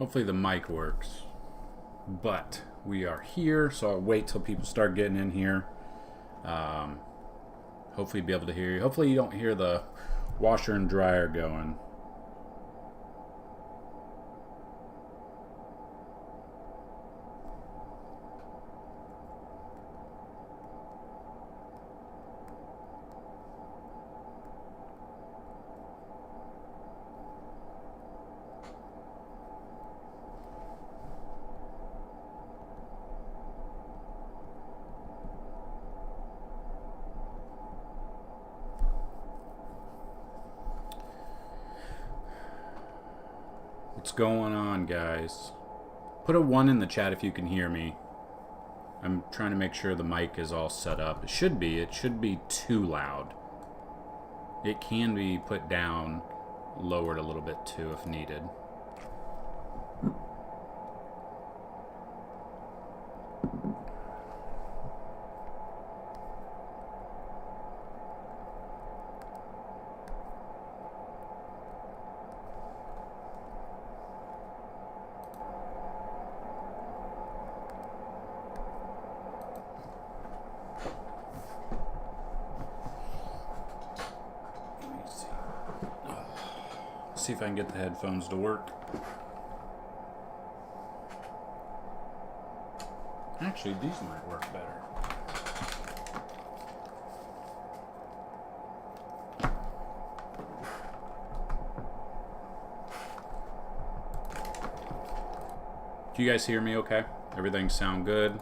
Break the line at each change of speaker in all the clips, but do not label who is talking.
Hopefully the mic works. But we are here, so I'll wait till people start getting in here. Hopefully be able to hear you. Hopefully you don't hear the washer and dryer going. What's going on, guys? Put a 1 in the chat if you can hear me. I'm trying to make sure the mic is all set up. It should be too loud. It can be put down, lowered a little bit too if needed. See if I can get the headphones to work. Actually, these might work better. Do you guys hear me okay? Everything sound good?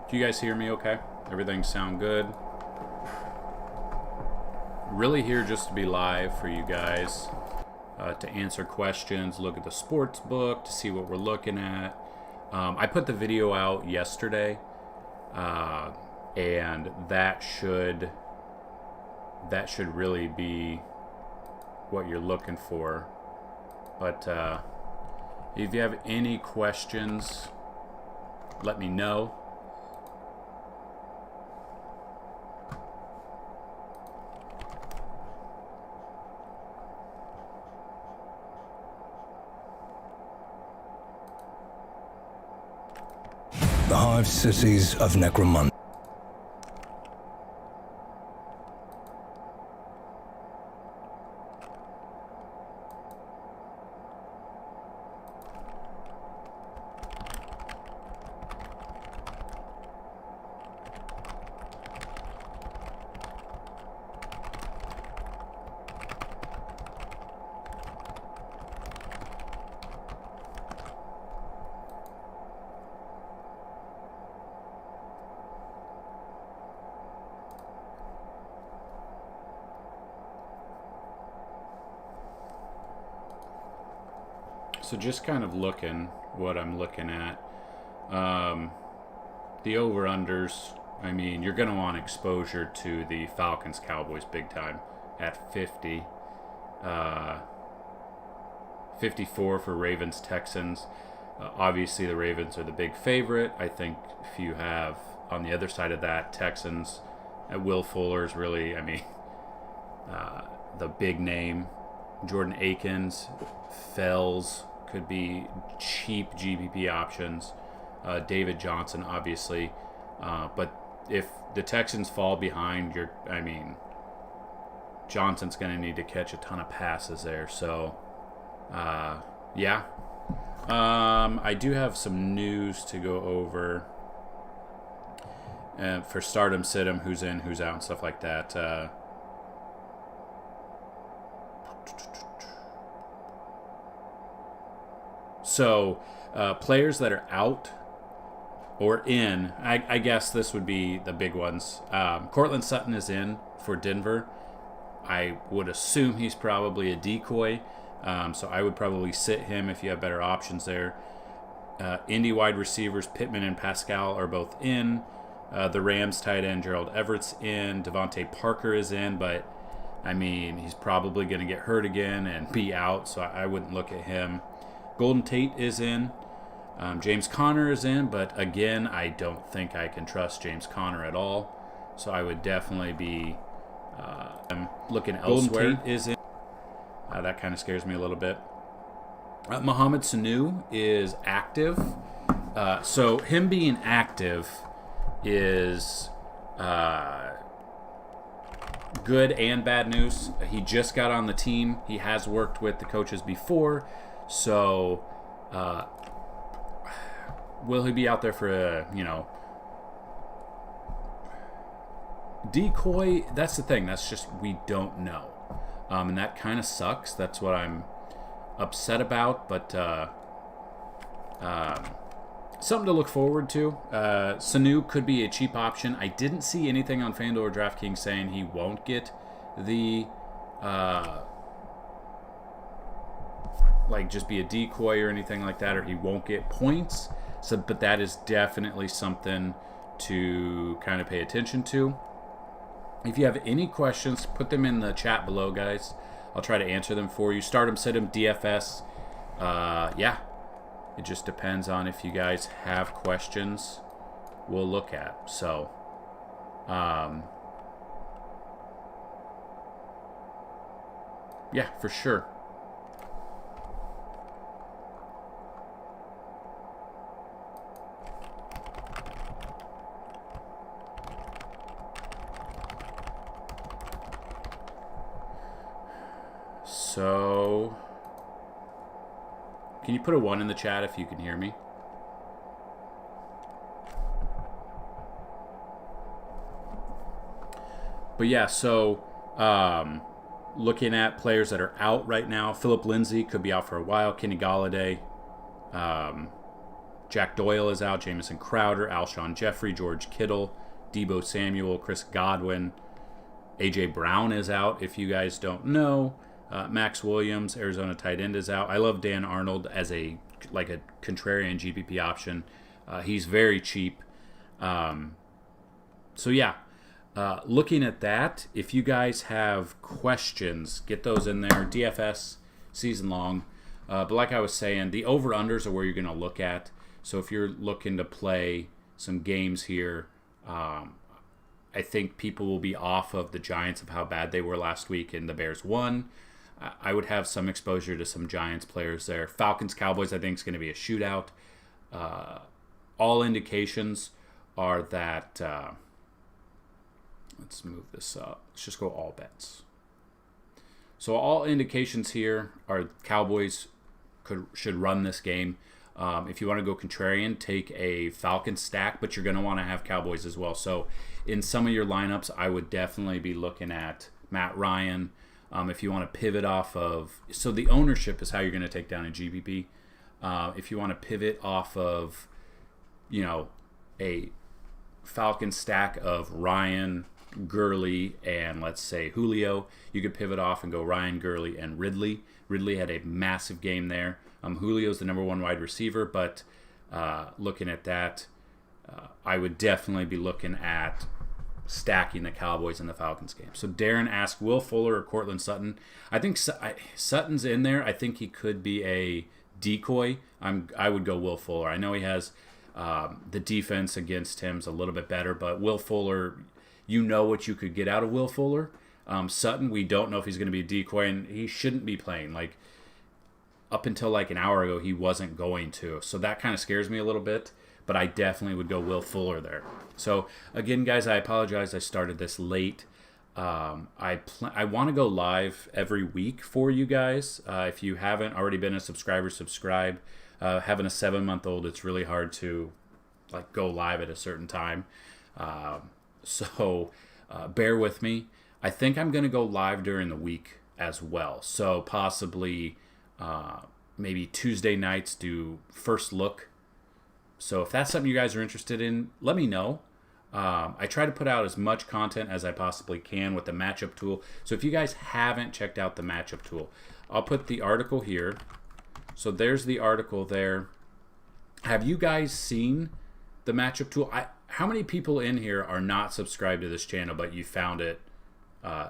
Do you guys hear me okay? Everything sound good? Really here just to be live for you guys, to answer questions, look at the sports book, to see what we're looking at. I put the video out yesterday, and that should really be what you're looking for. But if you have any questions, let me know.
The hive cities of Necromunda.
So just kind of looking what I'm looking at. The over-unders, I mean, you're going to want exposure to the Falcons-Cowboys big time at 50. 54 for Ravens-Texans. Obviously, the Ravens are the big favorite. I think if you have, on the other side of that, Texans, Will Fuller's really, I mean, the big name. Jordan Akins, Fells could be cheap GPP options. David Johnson, obviously. But if the Texans fall behind, Johnson's going to need to catch a ton of passes there. So, yeah. I do have some news to go over for Stardom, Situm, who's in, who's out, and stuff like that. So, players that are out or in, I guess this would be the big ones. Cortland Sutton is in for Denver. I would assume he's probably a decoy, so I would probably sit him if you have better options there. Indy wide receivers Pittman and Pascal are both in. The Rams tight end Gerald Everett's in. Devontae Parker is in, but I mean, he's probably going to get hurt again and be out, so I wouldn't look at him. Golden Tate is in. James Conner is in, but again, I don't think I can trust James Conner at all. So I would definitely be looking elsewhere. Tate is in. That kind of scares me a little bit. Mohamed Sanu is active. So him being active is good and bad news. He just got on the team. He has worked with the coaches before. So will he be out there for a, decoy? That's the thing. That's just, we don't know. And that kind of sucks. That's what I'm upset about. But something to look forward to. Sanu could be a cheap option. I didn't see anything on FanDuel or DraftKings saying he won't get the just be a decoy or anything like that, or he won't get points. So, but that is definitely something to kind of pay attention to. If you have any questions, put them in the chat below, guys. I'll try to answer them for you. Start 'em, sit 'em, DFS. Yeah. It just depends on if you guys have questions we'll look at. So, yeah, for sure. So, can you put a 1 in the chat if you can hear me? But yeah, so looking at players that are out right now, Philip Lindsay could be out for a while. Kenny Golladay, Jack Doyle is out. Jamison Crowder, Alshon Jeffrey, George Kittle, Deebo Samuel, Chris Godwin. A.J. Brown is out, if you guys don't know. Max Williams, Arizona tight end, is out. I love Dan Arnold as a contrarian GPP option. He's very cheap. So yeah, looking at that, if you guys have questions, get those in there. DFS season long. But like I was saying, the over-unders are where you're going to look at. So if you're looking to play some games here, I think people will be off of the Giants of how bad they were last week and the Bears won. I would have some exposure to some Giants players there. Falcons-Cowboys, I think, is going to be a shootout. All indications are that... let's move this up. Let's just go all bets. So all indications here are Cowboys should run this game. If you want to go contrarian, take a Falcons stack, but you're going to want to have Cowboys as well. So in some of your lineups, I would definitely be looking at Matt Ryan. If you want to pivot off of... So the ownership is how you're going to take down a GPP. If you want to pivot off of, a Falcon stack of Ryan, Gurley, and let's say Julio, you could pivot off and go Ryan, Gurley, and Ridley. Ridley had a massive game there. Julio's the number 1 wide receiver, but looking at that, I would definitely be looking at stacking the Cowboys and the Falcons game. So Darren asked, Will Fuller or Cortland Sutton? I think Sutton's in there. I think he could be a decoy. I would go Will Fuller. I know he has the defense against him's a little bit better, but Will Fuller, you know what you could get out of Will Fuller. Sutton, we don't know if he's going to be a decoy, and he shouldn't be playing. Up until an hour ago, he wasn't going to. So that kind of scares me a little bit, but I definitely would go Will Fuller there. So again, guys, I apologize I started this late. I want to go live every week for you guys. If you haven't already been a subscriber, subscribe. Having a 7-month-old, it's really hard to go live at a certain time. So bear with me. I think I'm going to go live during the week as well. So possibly maybe Tuesday nights do first look. So if that's something you guys are interested in, let me know. I try to put out as much content as I possibly can with the matchup tool. So if you guys haven't checked out the matchup tool, I'll put the article here. So there's the article there. Have you guys seen the matchup tool? How many people in here are not subscribed to this channel, but you found it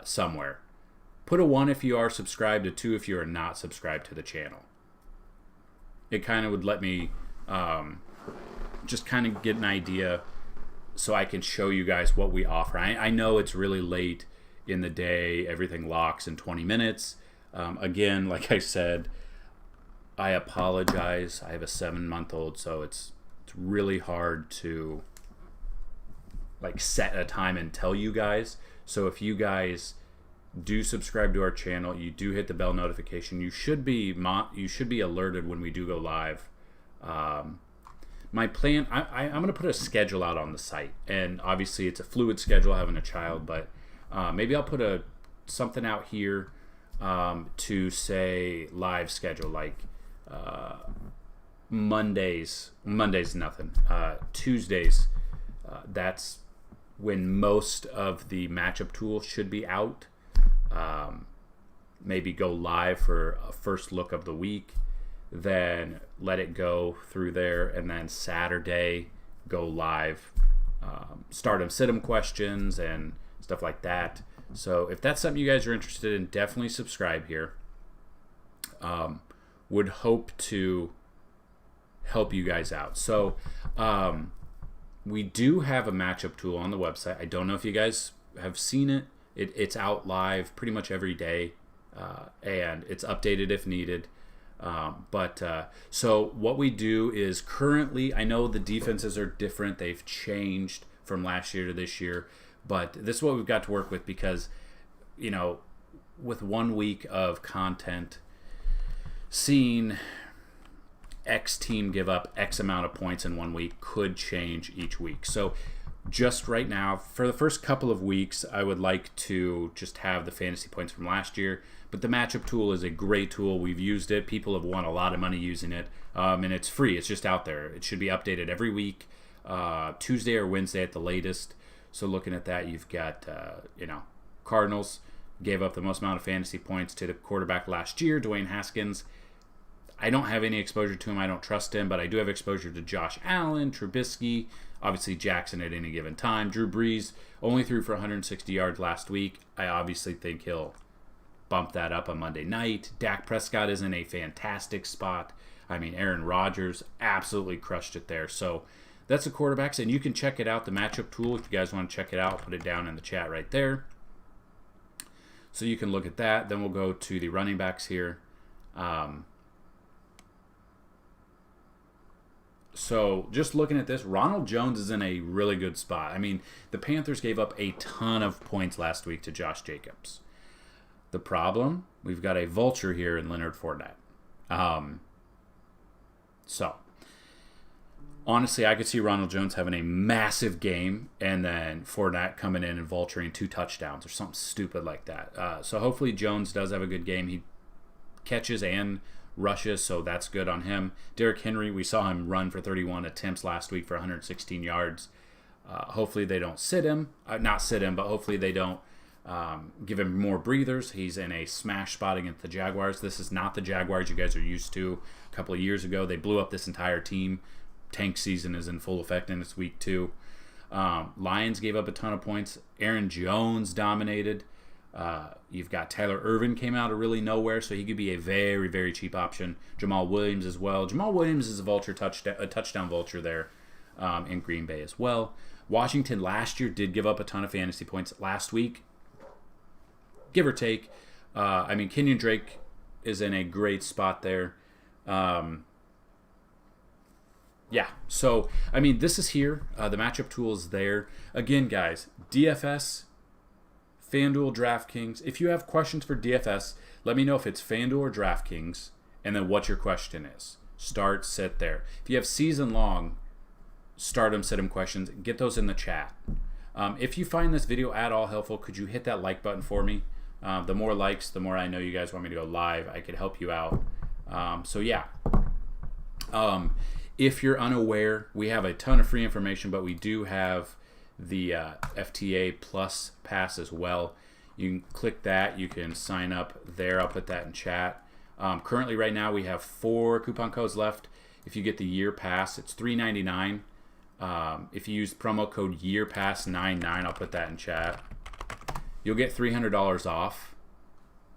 somewhere? Put a 1 if you are subscribed, a 2 if you are not subscribed to the channel. It kind of would let me just kind of get an idea so I can show you guys what we offer. I know it's really late in the day. Everything locks in 20 minutes. Again, like I said, I apologize. I have a 7-month-old, so it's really hard to like set a time and tell you guys. So if you guys do subscribe to our channel, you do hit the bell notification, you should be alerted when we do go live. My plan, I'm going to put a schedule out on the site, and obviously it's a fluid schedule having a child, but maybe I'll put something out here to say live schedule, like Mondays nothing. Tuesdays, that's when most of the matchup tools should be out. Maybe go live for a first look of the week, then let it go through there, and then Saturday go live, start 'em, sit 'em questions and stuff like that. So if that's something you guys are interested in, definitely subscribe here. Would hope to help you guys out. So we do have a matchup tool on the website. I don't know if you guys have seen it. It's out live pretty much every day, and it's updated if needed. So what we do is currently, I know the defenses are different. They've changed from last year to this year, but this is what we've got to work with because, with 1 week of content, seeing X team give up X amount of points in 1 week could change each week. So just right now, for the first couple of weeks, I would like to just have the fantasy points from last year. But the matchup tool is a great tool. We've used it. People have won a lot of money using it. And it's free. It's just out there. It should be updated every week, Tuesday or Wednesday at the latest. So looking at that, you've got, Cardinals gave up the most amount of fantasy points to the quarterback last year, Dwayne Haskins. I don't have any exposure to him. I don't trust him, but I do have exposure to Josh Allen, Trubisky, obviously Jackson at any given time. Drew Brees only threw for 160 yards last week. I obviously think he'll bump that up on Monday night. Dak Prescott is in a fantastic spot. I mean, Aaron Rodgers absolutely crushed it there. So that's the quarterbacks, and you can check it out, the matchup tool. If you guys want to check it out, put it down in the chat right there. So you can look at that. Then we'll go to the running backs here. So just looking at this, Ronald Jones is in a really good spot. I mean, the Panthers gave up a ton of points last week to Josh Jacobs. The problem, we've got a vulture here in Leonard Fournette. So, honestly, I could see Ronald Jones having a massive game and then Fournette coming in and vulturing 2 touchdowns or something stupid like that. So hopefully Jones does have a good game. He catches and rushes, so that's good on him. Derrick Henry, we saw him run for 31 attempts last week for 116 yards. Hopefully they don't sit him. Not sit him, but hopefully they don't give him more breathers. He's in a smash spot against the Jaguars. This is not the Jaguars you guys are used to. A couple of years ago, they blew up this entire team. Tank season is in full effect, and it's week 2. Lions gave up a ton of points. Aaron Jones dominated. You've got Tyler Ervin came out of really nowhere, so he could be a very, very cheap option. Jamal Williams as well. Jamal Williams is a touchdown vulture there in Green Bay as well. Washington last year did give up a ton of fantasy points. Last week, give or take. Kenyon Drake is in a great spot there. So, this is here. The matchup tool is there. Again, guys, DFS, FanDuel, DraftKings. If you have questions for DFS, let me know if it's FanDuel or DraftKings, and then what your question is. Start, sit there. If you have season-long start 'em, sit 'em questions, get those in the chat. If you find this video at all helpful, could you hit that like button for me? The more likes, the more I know you guys want me to go live. I could help you out. If you're unaware, we have a ton of free information, but we do have the FTA Plus Pass as well. You can click that. You can sign up there. I'll put that in chat. Currently, right now, we have 4 coupon codes left. If you get the year pass, it's $3.99. If you use promo code YEARPASS99, I'll put that in chat. You'll get $300 off.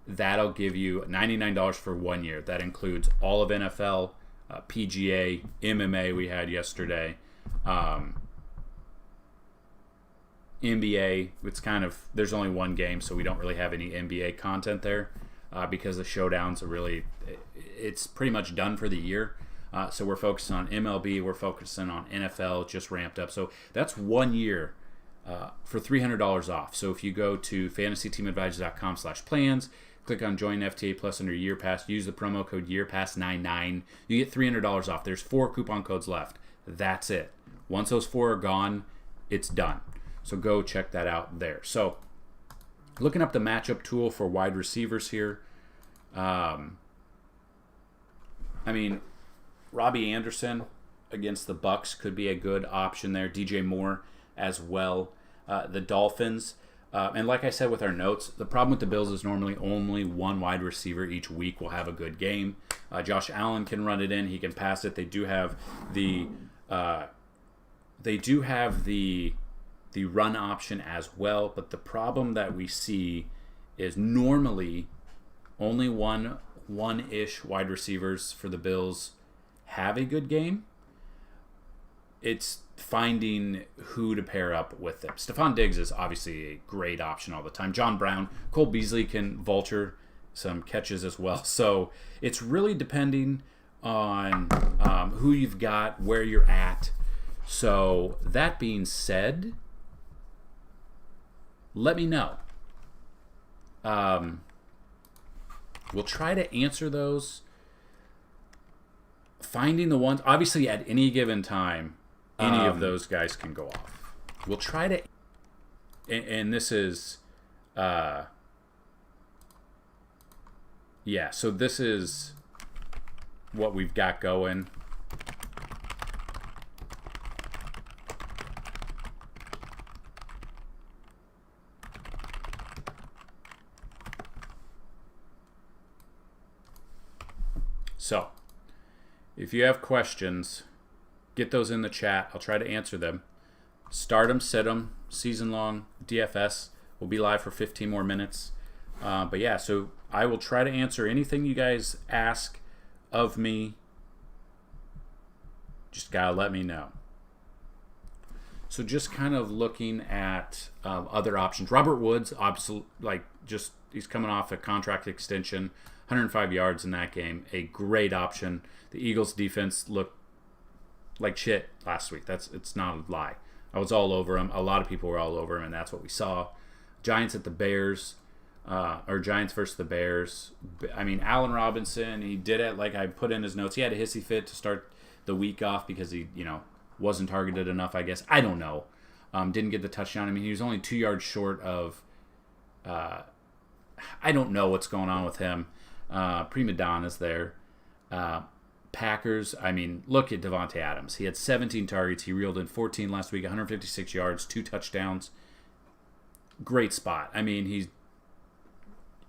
That'll give you $99 for 1 year. That includes all of NFL, PGA, MMA we had yesterday. NBA, it's kind of, there's only one game, so we don't really have any NBA content there because the showdowns are really, it's pretty much done for the year. So we're focusing on MLB, we're focusing on NFL, just ramped up. So that's 1 year for $300 off. So if you go to fantasyteamadvisors.com/plans, click on Join FTA Plus under Year Pass, use the promo code YearPass99, you get $300 off. There's 4 coupon codes left. That's it. Once those 4 are gone, it's done. So go check that out there. So looking up the matchup tool for wide receivers here. I mean, Robbie Anderson against the Bucks could be a good option there. DJ Moore as well. The Dolphins. And like I said with our notes, the problem with the Bills is normally only one wide receiver each week will have a good game. Josh Allen can run it in. He can pass it. They do have the run option as well. But the problem that we see is normally only one-ish wide receivers for the Bills have a good game. It's finding who to pair up with them. Stephon Diggs is obviously a great option all the time. John Brown, Cole Beasley can vulture some catches as well. So it's really depending on who you've got, where you're at. So that being said, let me know. We'll try to answer those. Finding the ones, obviously at any given time, any of those guys can go off. We'll try to, and this is, so this is what we've got going. So, if you have questions, get those in the chat. I'll try to answer them. Start them, sit them, season long DFS. We'll be live for 15 more minutes. But yeah, so I will try to answer anything you guys ask of me. Just gotta let me know. So just kind of looking at other options. Robert Woods, he's coming off a contract extension, 105 yards in that game, a great option. The Eagles defense looked like shit last week. It's not a lie. I was all over him. A lot of people were all over him, and that's what we saw. Giants at the Bears, or Giants versus the Bears. I mean, Allen Robinson, he did it like I put in his notes. He had a hissy fit to start the week off because he, wasn't targeted enough, I guess. I don't know. Didn't get the touchdown. I mean, he was only 2 yards short of, I don't know what's going on with him. Prima donna's there. Packers, I mean, look at Devontae Adams. He had 17 targets. He reeled in 14 last week, 156 yards, 2 touchdowns. Great spot. I mean,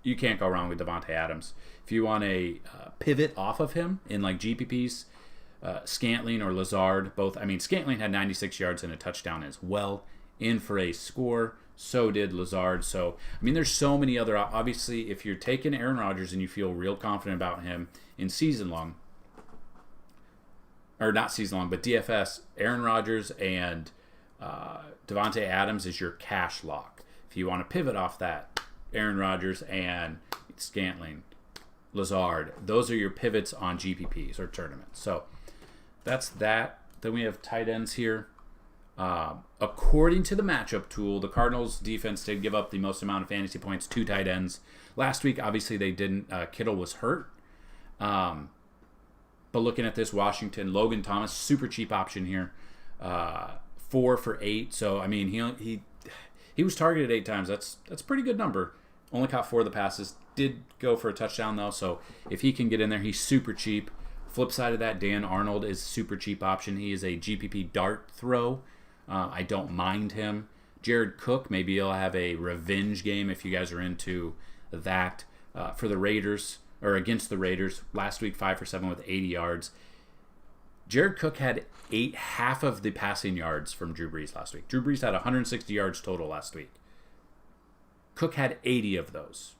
you can't go wrong with Devontae Adams. If you want a pivot off of him in like GPPs, Scantling or Lazard, both. I mean, Scantling had 96 yards and a touchdown as well, in for a score. So did Lazard. So, I mean, there's so many other. Obviously, if you're taking Aaron Rodgers and you feel real confident about him in season long, or not season long, but DFS, Aaron Rodgers and Devontae Adams is your cash lock. If you want to pivot off that, Aaron Rodgers and Scantling, Lazard, those are your pivots on GPPs or tournaments. So that's that. Then we have tight ends here. According to the matchup tool, the Cardinals defense did give up the most amount of fantasy points to tight ends. Last week, obviously, they didn't. Kittle was hurt. But looking at this, Washington, Logan Thomas, super cheap option here. 4 for 8. So, I mean, he was targeted 8 times. That's a pretty good number. Only caught 4 of the passes. Did go for a touchdown, though. So, if he can get in there, he's super cheap. Flip side of that, Dan Arnold is a super cheap option. He is a GPP dart throw. I don't mind him. Jared Cook, maybe he'll have a revenge game if you guys are into that. For the Raiders, or against the Raiders, last week 5 for 7 with 80 yards. Jared Cook had half of the passing yards from Drew Brees last week. Drew Brees had 160 yards total last week. Cook had 80 of those.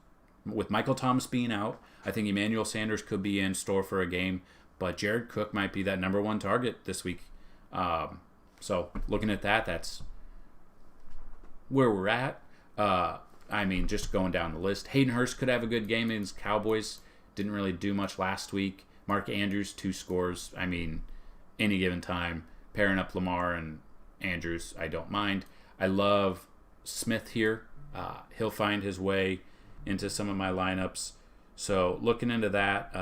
With Michael Thomas being out, I think Emmanuel Sanders could be in store for a game, but Jared Cook might be that number 1 target this week. So looking at that, that's where we're at. Just going down the list. Hayden Hurst could have a good game against Cowboys. Didn't really do much last week. Mark Andrews, 2 scores. Any given time, pairing up Lamar and Andrews, I don't mind. I love Smith here. He'll find his way into some of my lineups. So looking into that,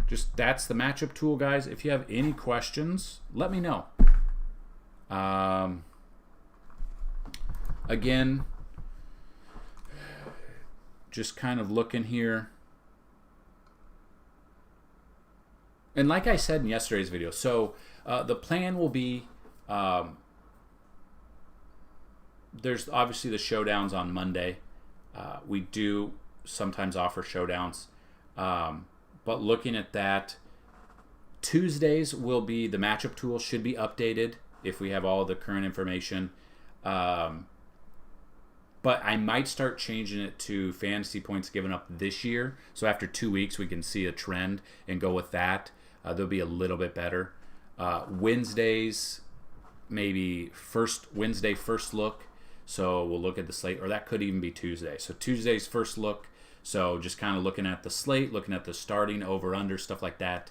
just that's the matchup tool, guys. If you have any questions, let me know. Again, just kind of looking here. And like I said in yesterday's video, so the plan will be, there's obviously the showdowns on Monday. We do sometimes offer showdowns. But looking at that, Tuesdays will be, the matchup tool should be updated if we have all the current information. But I might start changing it to fantasy points given up this year. So after 2 weeks, we can see a trend and go with that. They'll be a little bit better. Wednesdays, maybe Wednesday first look. So we'll look at the slate, or that could even be Tuesday. So Tuesday's first look. So just kind of looking at the slate, looking at the starting, over, under, stuff like that.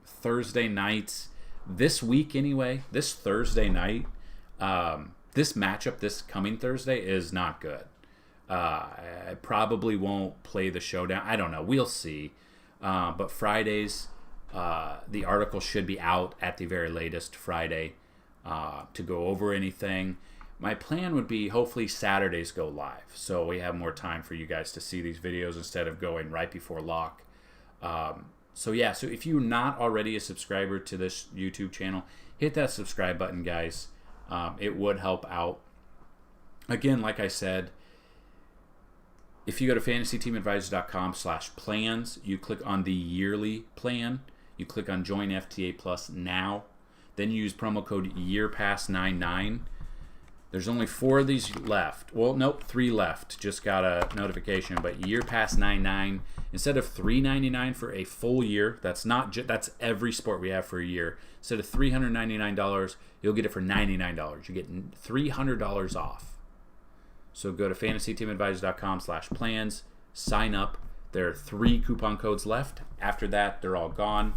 Thursday nights, this week anyway, this Thursday night, this matchup this coming Thursday is not good. I probably won't play the showdown. I don't know. We'll see. But Fridays, the article should be out at the very latest Friday to go over anything. My plan would be hopefully Saturdays go live, so we have more time for you guys to see these videos instead of going right before lock. So if you're not already a subscriber to this YouTube channel, hit that subscribe button, guys. It would help out. Again, like I said, if you go to fantasyteamadvisor.com/plans, you click on the yearly plan. You click on Join FTA Plus now. Then you use promo code YEARPASS99. There's only 4 of these left. Well, nope, 3 left. Just got a notification. But YEARPASS99, instead of $399 for a full year, that's that's every sport we have for a year. Instead of $399, you'll get it for $99. You get $300 off. So go to fantasyteamadvisor.com/plans, sign up. There are 3 coupon codes left. After that, they're all gone.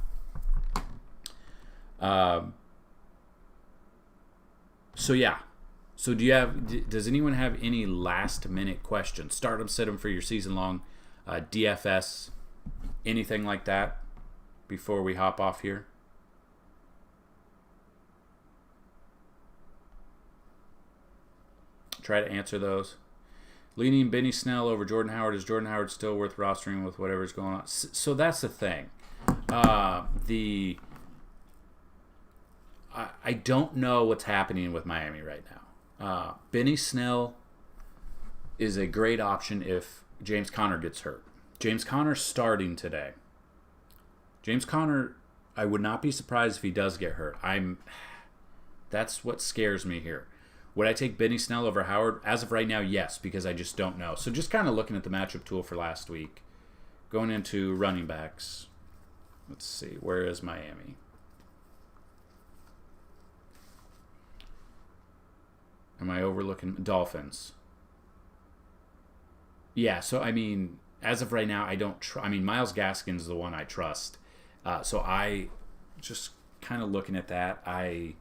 So does anyone have any last minute questions? Start them, sit them for your season long, DFS, anything like that before we hop off here? Try to answer those. Leaning Benny Snell over Jordan Howard. Is Jordan Howard still worth rostering with whatever's going on? So that's the thing. I don't know what's happening with Miami right now. Benny Snell is a great option if James Conner gets hurt. James Conner's starting today. James Conner, I would not be surprised if he does get hurt. That's what scares me here. Would I take Benny Snell over Howard? As of right now, yes, because I just don't know. So just kind of looking at the matchup tool for last week. Going into running backs. Let's see. Where is Miami? Am I overlooking Dolphins? Yeah, so as of right now, I don't Myles Gaskin's the one I trust. So I just kind of looking at that, I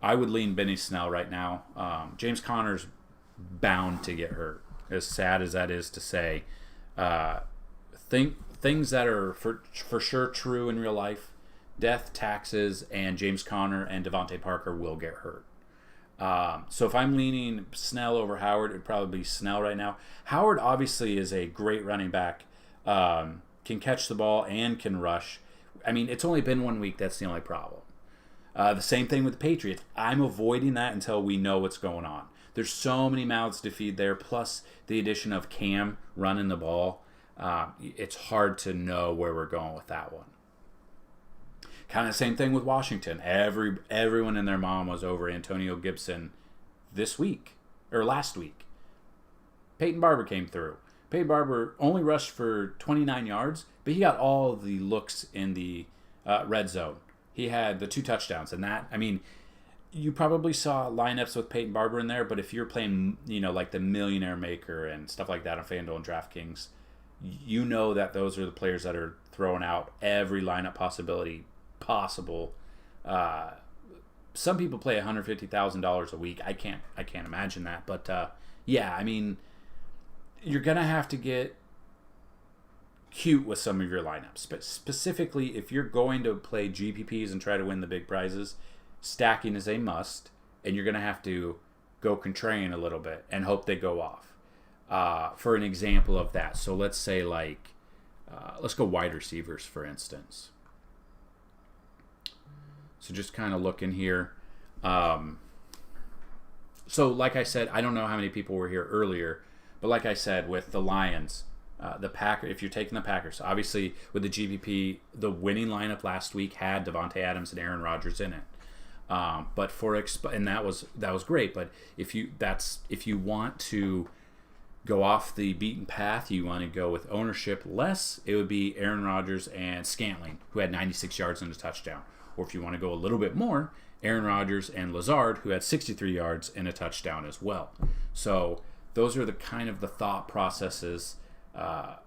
would lean Benny Snell right now. James Conner's bound to get hurt. As sad as that is to say, things that are for sure true in real life: death, taxes, and James Conner and Devontae Parker will get hurt. So if I'm leaning Snell over Howard, it'd probably be Snell right now. Howard obviously is a great running back, can catch the ball and can rush. It's only been 1 week. That's the only problem. The same thing with the Patriots. I'm avoiding that until we know what's going on. There's so many mouths to feed there, plus the addition of Cam running the ball. It's hard to know where we're going with that one. Kind of the same thing with Washington. Everyone and their mom was over Antonio Gibson this week, or last week. Peyton Barber came through. Peyton Barber only rushed for 29 yards, but he got all the looks in the red zone. He had the 2 touchdowns, and that, You probably saw lineups with Peyton Barber in there, but if you're playing, like the Millionaire Maker and stuff like that on FanDuel and DraftKings, you know that those are the players that are throwing out every lineup possibility possible. Some people play $150,000 a week. I can't imagine that, but yeah, I mean, you're gonna have to get cute with some of your lineups, but specifically if you're going to play GPPs and try to win the big prizes, stacking is a must, and you're going to have to go contrarian a little bit and hope they go off. For an example of that, so let's say let's go wide receivers, for instance. So just kind of looking here. So like I said, I don't know how many people were here earlier, but like I said, with the Lions, the Packers, if you're taking the Packers, obviously with the GPP, the winning lineup last week had Devontae Adams and Aaron Rodgers in it. But and that was great. But if you want to go off the beaten path, you want to go with ownership less, it would be Aaron Rodgers and Scantling, who had 96 yards and a touchdown. Or if you want to go a little bit more, Aaron Rodgers and Lazard, who had 63 yards and a touchdown as well. So those are the kind of the thought processes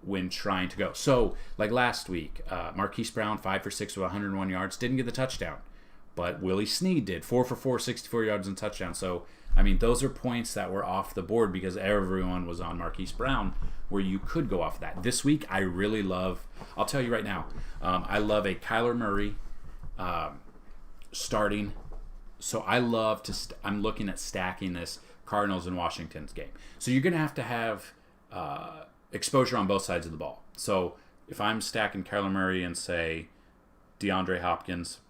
when trying to go. So like last week, Marquise Brown, 5 for 6 with 101 yards, didn't get the touchdown. But Willie Snead did, 4 for 4, 64 yards and touchdown. So, I mean, those are points that were off the board because everyone was on Marquise Brown, where you could go off of that. This week, I really love, I'll tell you right now, I love a Kyler Murray starting. So I love I'm looking at stacking this Cardinals and Washington's game. So you're going to have exposure on both sides of the ball. So if I'm stacking Kyler Murray and, say, DeAndre Hopkins,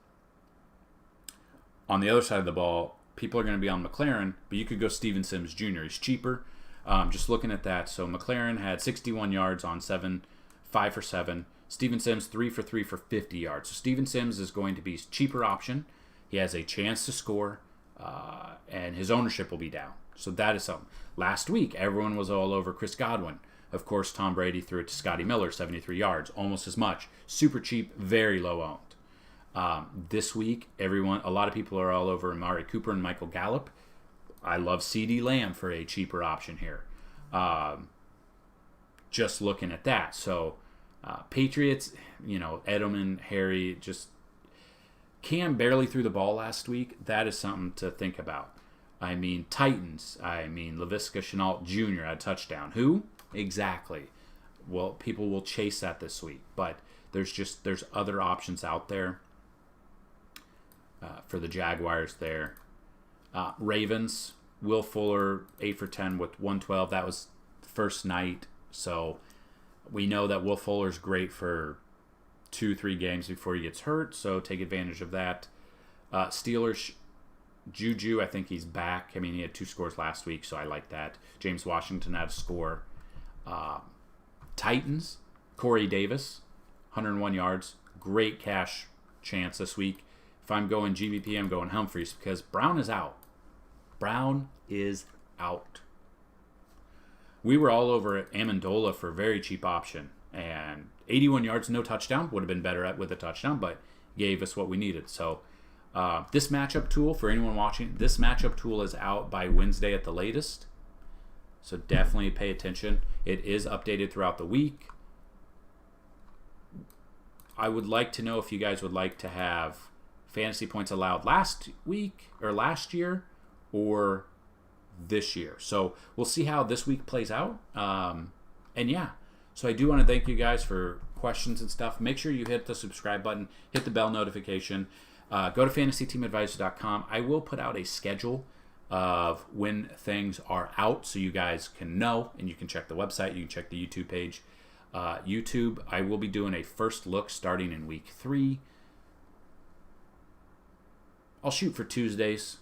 on the other side of the ball, people are going to be on McLaren, but you could go Steven Sims Jr. He's cheaper. Just looking at that. So McLaren had 61 yards on 5 for 7. Steven Sims, 3 for 3 for 50 yards. So Steven Sims is going to be a cheaper option. He has a chance to score, and his ownership will be down. So that is something. Last week, everyone was all over Chris Godwin. Of course, Tom Brady threw it to Scotty Miller, 73 yards, almost as much. Super cheap, very low owned. This week, a lot of people are all over Amari Cooper and Michael Gallup. I love CeeDee Lamb for a cheaper option here. Just looking at that. So, Patriots, Edelman, Harry, just Cam barely threw the ball last week. That is something to think about. I mean, Titans. Laviska Shenault Jr. had a touchdown. Who? Exactly. Well, people will chase that this week. But there's other options out there for the Jaguars there. Ravens, Will Fuller, 8 for 10 with 112. That was the first night. So we know that Will Fuller's great for 2-3 games before he gets hurt. So take advantage of that. Steelers, Juju, I think he's back. I mean, he had 2 scores last week, so I like that. James Washington had a score. Titans, Corey Davis, 101 yards. Great cash chance this week. If I'm going GBP, I'm going Humphreys because Brown is out. Brown is out. We were all over at Amendola for a very cheap option. And 81 yards, no touchdown. Would have been better with a touchdown, but gave us what we needed. So this matchup tool, for anyone watching, this matchup tool is out by Wednesday at the latest. So definitely pay attention. It is updated throughout the week. I would like to know if you guys would like to have fantasy points allowed last week or last year or this year. So we'll see how this week plays out. And yeah, so I do want to thank you guys for questions and stuff. Make sure you hit the subscribe button, hit the bell notification. Go to fantasyteamadvisor.com. I will put out a schedule of when things are out so you guys can know, and you can check the website, you can check the YouTube page. YouTube, I will be doing a first look starting in week 3. I'll shoot for Tuesdays.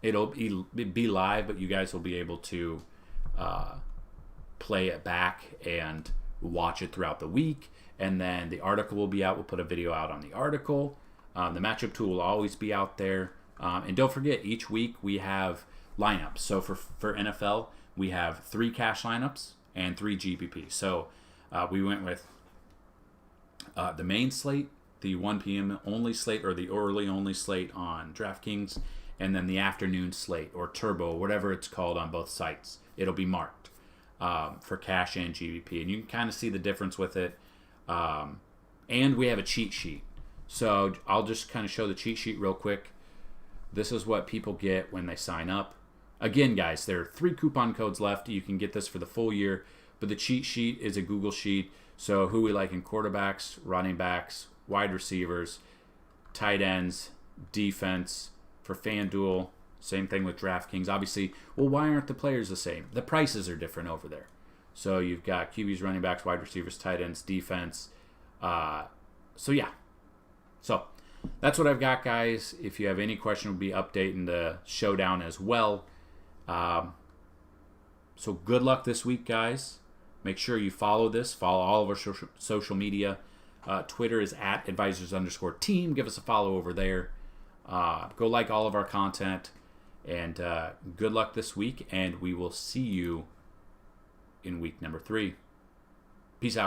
It'll be live, but you guys will be able to play it back and watch it throughout the week. And then the article will be out. We'll put a video out on the article. The matchup tool will always be out there. And don't forget, each week we have lineups. So for NFL, we have 3 cash lineups and 3 GPP. So we went with the main slate, the 1 p.m. only slate or the early only slate on DraftKings, and then the afternoon slate or turbo, whatever it's called on both sites. It'll be marked for cash and GBP, and you can kind of see the difference with it. And we have a cheat sheet. So I'll just kind of show the cheat sheet real quick. This is what people get when they sign up. Again, guys, there are 3 coupon codes left. You can get this for the full year, but the cheat sheet is a Google sheet. So who we like in quarterbacks, running backs, wide receivers, tight ends, defense. For FanDuel, same thing with DraftKings. Obviously, well, why aren't the players the same? The prices are different over there. So you've got QBs, running backs, wide receivers, tight ends, defense. So yeah. So that's what I've got, guys. If you have any question, we'll be updating the showdown as well. So good luck this week, guys. Make sure you follow this. Follow all of our social media. Twitter is @advisors_team. Give us a follow over there. Go like all of our content. And good luck this week. And we will see you in week number 3. Peace out, guys.